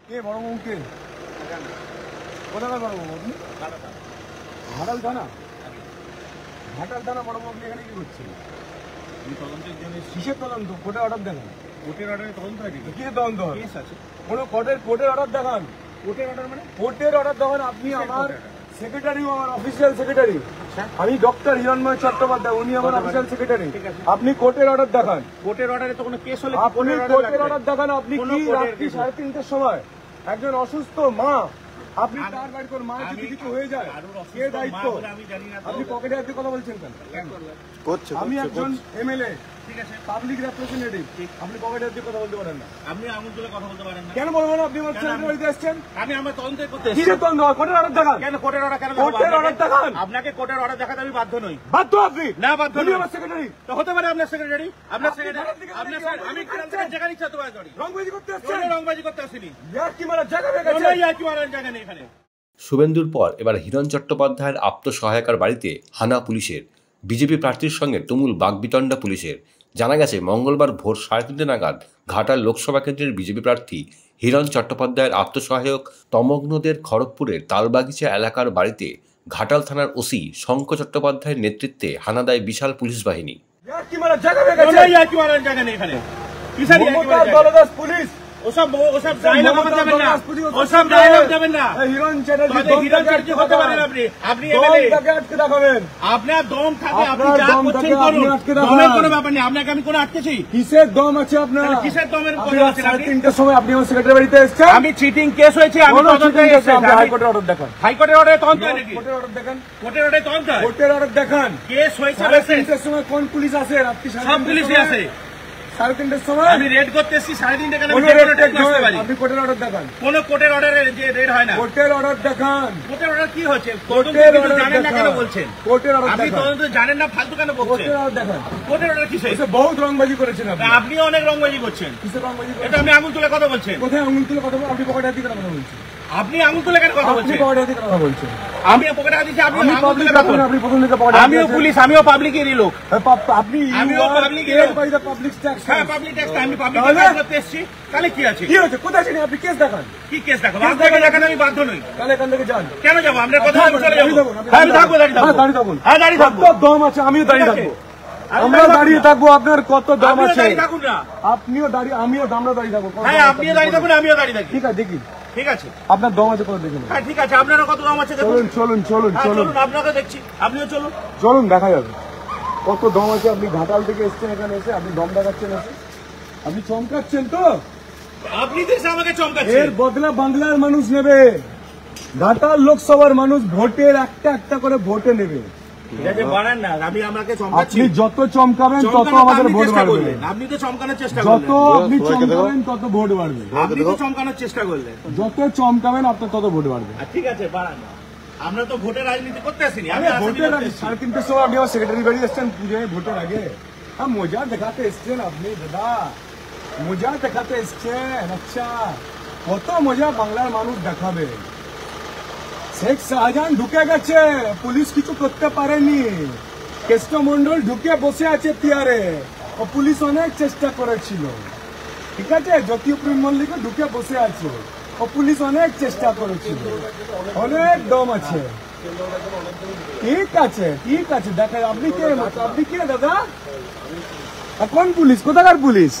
কে বড় বাবু কে? কোথাকার বড় বাবু আপনি? ঘাটাল থানা? ঘাটাল থানা বড় বাবু এখানে কি করছেন? কিসের তদন্ত? কোর্টের অর্ডার দেখান। কোর্টের অর্ডারে তদন্ত হয় নাকি? কিসের তদন্ত হয়? কেস আছে। কোনো কোর্টের অর্ডার দেখান। কোর্টের অর্ডার মানে? কোর্টের অর্ডার দেখান। আপনি আমার সেক্রেটারি, আমার অফিসিয়াল সেক্রেটারি। আমি ডক্টর হিরণময় চট্টোপাধ্যায়, উনি আমার অফিসিয়াল সেক্রেটারি। আপনি কোর্টের অর্ডার দেখান। কোর্টের অর্ডারে তো কোনো কেস হলে আপনি কোর্টের অর্ডার দেখান। আপনি কি রাত্রি 3:30টার সময় একজন অসুস্থ মা, আপনি তার বাড়ি কোন মায়ের যদি কিছু হয়ে যায় কে দায়িত্ব? আপনি পকেটে হাতে কথা বলছেন কেন? আমি একজন এমএলএ, ঠিক আছে, পাবলিক রিপ্রেজেন্টেটিভ। আপনি পকেটে হাতে কথা বলতে পারেন না। আপনি আঙুল তুলে কথা বলতে পারেন না। কেন বলবেন? আপনি আমার ছেলের বাড়িতে এসেছেন। আমি আমার তদন্ত করতে কি তদন্ত? কোর্টের অর্ডার দেখান। কেন কোর্টের অর্ডার? কেন কোর্টের অর্ডার দেখান। আপনাকে কোর্টের অর্ডার দেখাতে আমি বাধ্য নই। বাধ্য আপনি? না, বাধ্য উনি নই। আমার সেক্রেটারি। তো হতে পারে আপনার সেক্রেটারি, আপনার সেক্রেটারি, আপনার আমি যেখানে ইচ্ছা তো করি। রংবাজি করতে আসছেন? রংবাজি করতে আসিনি। ইয়ার কি মারার জায়গা হয়ে গেছে? ইয়ার কি মারার জায়গা নেই এখানে। শুভেন্দুর পর এবার হিরণ চট্টোপাধ্যায়ের আত্মসহায়কার বাড়িতে হানা পুলিশের। বিজেপি প্রার্থীর সঙ্গে তুমুল বাগবিতণ্ডা পুলিশের। জানা গেছে মঙ্গলবার ভোর 3:30 নাগাদ ঘাটাল লোকসভা কেন্দ্রের বিজেপি প্রার্থী হিরণ চট্টোপাধ্যায়ের আত্মসহায়ক তমগ্নদের খড়গপুরের তালবাগিচা এলাকার বাড়িতে ঘাটাল থানার ওসি শঙ্খ চট্টোপাধ্যায়ের নেতৃত্বে হানা দেয় বিশাল পুলিশ বাহিনী। ইয়ার কি মারার জায়গা হয়ে গেছে? ইয়ার কি মারার জায়গা নেই এখানে। মমতা দলদাস পুলিশ। ওসব ডায়লগ যাবেন না, ওসব ডায়লগ যাবেন না। হিরণ চ্যাটার্জি হতে পারেন আপনি এমএলএ, আটকে দেখাবেন। আপনার দম থাকে, আপনি যা করছেন করুন, দমের কোনো ব্যাপার নেই। আপনাকে আমি কোনো আটকেছি? কিসের দম আছে আপনার? কিসের দমের কথা আছেন? 3:30টার সময় আপনি আমার সেক্রেটারি বাড়িতে এসেছেন। আমি চিটিং কেস হয়েছে, আমি তদন্তে এসেছি। হাইকোর্টের অর্ডার দেখান। হাইকোর্টের অর্ডারে তদন্ত হয় নাকি? কোর্টের অর্ডার দেখান। কোর্টের অর্ডারে তদন্ত হয়? কোর্টের অর্ডার দেখান। কেস হয়েছে, 3:30টার সময় কোন পুলিশ আসে? রাত্রি সব পুলিশই আছে। 3:30টার সময় আমি রেড করতে এসেছি 3:30 কেন? আপনি কোর্টের অর্ডার দেখান। কোন কোর্টের অর্ডারে যে রেড হয় না। কোর্টের অর্ডার দেখান। কোর্টের অর্ডার কি হচ্ছে? কোর্টের অর্ডার জানেন না কেন বলছেন? কোর্টের অর্ডার আপনি দেখান। তদন্ত জানেন না, ফালতু কেন বলছেন? কোর্টের অর্ডার দেখান। কোর্টের অর্ডার কিসে? এসে বহুত রংবাজি করেছেন আপনি। আপনিও অনেক রংবাজি করছেন। কিসের রংবাজি করেছেন? এটা আমি আঙুল তুলে কথা বলছেন। কোথায় আঙুল তুলে কথা বলছেন? আপনি পকেটে হাতে কথা বলছেন। আপনি আঙুল তুলে কেন কথা আপনি বলছেন? পকেটে হাতে কথা বলছেন। আমি পকেটে হাত দিচ্ছি, আপনি আমি আঙুল পাবলিক তুলে কথা বলছেন। আপনি প্রথম থেকে পকেটে আমিও পুলিশ, আমিও পাবলিকেরই লোক। আপনি আমিও public by the public tax. হ্যাঁ, পাবলিক ট্যাক্স, আমি পাবলিক ট্যাক্স করতে এসেছি। তাহলে কি আছে? কি হচ্ছে? কোথায় ছিলেন আপনি? কেস দেখান। কি কেস দেখাবো? আপনাকে দেখানো আমি বাধ্য নই। তাহলে এখান থেকে যান। কেন যাবো? আপনার কথা আমি চলে যাবো। হ্যাঁ, আমি থাকবো, দাঁড়িয়ে থাকবো। দাঁড়িয়ে থাকুন। হ্যাঁ, দাঁড়িয়ে থাকবো। কত দম আছে? আমিও দাঁড়িয়ে থাকবো। আমরা দাঁড়িয়ে থাকবো। আপনার কত দম আপনিও আছে? দাঁড়িয়ে থাকুন না। আপনিও দাঁড়িয়ে, আমিও আমরা দাঁড়িয়ে থাকবো। হ্যাঁ, আপনিও দাঁড়িয়ে থাকুন, আমিও দাঁড়িয়ে থাকি। ঠিক আছে, দেখি ঠিক আছে। আপনার দম আছে কত দেখুন। হ্যাঁ, ঠিক আছে। আপনারও কত দম আছে দেখুন। চলুন চলুন চলুন হ্যাঁ, চলুন চলুন, আপনাকে দেখছি। আপনিও চলুন। চলুন, দেখা যাবে কত দম আছে। আপনি ঘাটাল থেকে এসছেন, এখানে এসে আপনি দম দেখাচ্ছেন। এসে আপনি চমকাচ্ছেন তো। আপনি দেশে আমাকে চমকাচ্ছেন। এর বদলা বাংলার মানুষ নেবে। ঘাটাল লোকসভার মানুষ ভোটের একটা করে ভোটে নেবে। বাড়ান না, আমি আমাকে চমকাচ্ছি। আপনি যত চমকাবেন তত আমাদের ভোট বাড়বে। আপনি তো চমকানোর চেষ্টা যত করলেন। আপনি চমকাবেন তত ভোট বাড়বে। আপনি তো চমকানোর চেষ্টা করলেন। যত চমকাবেন আপনার তত ভোট বাড়বে। ঠিক আছে, বাড়ান না। আমরা তো ভোটের রাজনীতি করতে আসিনি। আমি ভোটের আগে 3:30টার সময় আপনি আমার সেক্রেটারি বাড়ি এসছেন পুজোয় ভোটের আগে। হ্যাঁ, মজা দেখাতে এসছেন আপনি দাদা, মজা দেখাতে এসছেন। আচ্ছা, কত মজা বাংলার মানুষ দেখাবে। শেখ শাহজাহান ঢুকে গেছে, পুলিশ কিছু করতে পারেনি। কেষ্টমন্ডল ঢুকে বসে আছে চেয়ারে, ও পুলিশ অনেক চেষ্টা করেছিল। ঠিক আছে, জ্যোতিপ্রিয় মল্লিক ঢুকে বসে আছে, ও পুলিশ অনেক চেষ্টা করেছিল। অনেক দম আছে। ঠিক আছে, ঠিক আছে, দেখা। আপনি কে দাদা? কোন পুলিশ? কোথাকার পুলিশ?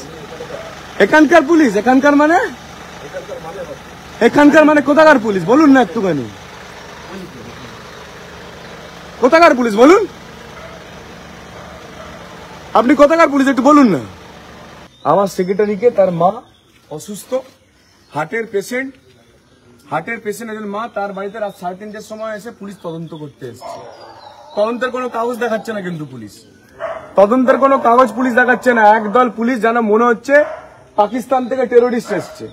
এখানকার পুলিশ? এখানকার মানে কোথাকার পুলিশ বলুন না একটুখানি। কোথাকার পুলিশ বলুন? আপনি কোথাকার পুলিশ একটু বলুন না। আমার সেক্রেটারিকে তার মা অসুস্থ, হার্টের পেশেন্ট একজন মা, তার বাড়িতে রাত 3:30টার সময় এসে পুলিশ তদন্ত করতে এসেছে। তদন্তের কোনো কাগজ দেখাচ্ছে না, কিন্তু পুলিশ তদন্তের কোনো কাগজ পুলিশ দেখাচ্ছে না। একদল পুলিশ যেন মনে হচ্ছে পাকিস্তান থেকে টেরোরিস্ট এসছে,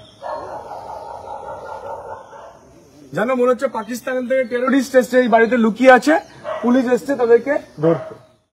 যেন মনে হচ্ছে পাকিস্তান থেকে টেরোরিস্ট এসছে, এই বাড়িতে লুকিয়ে আছে, পুলিশ এসছে তাদেরকে ধরতে।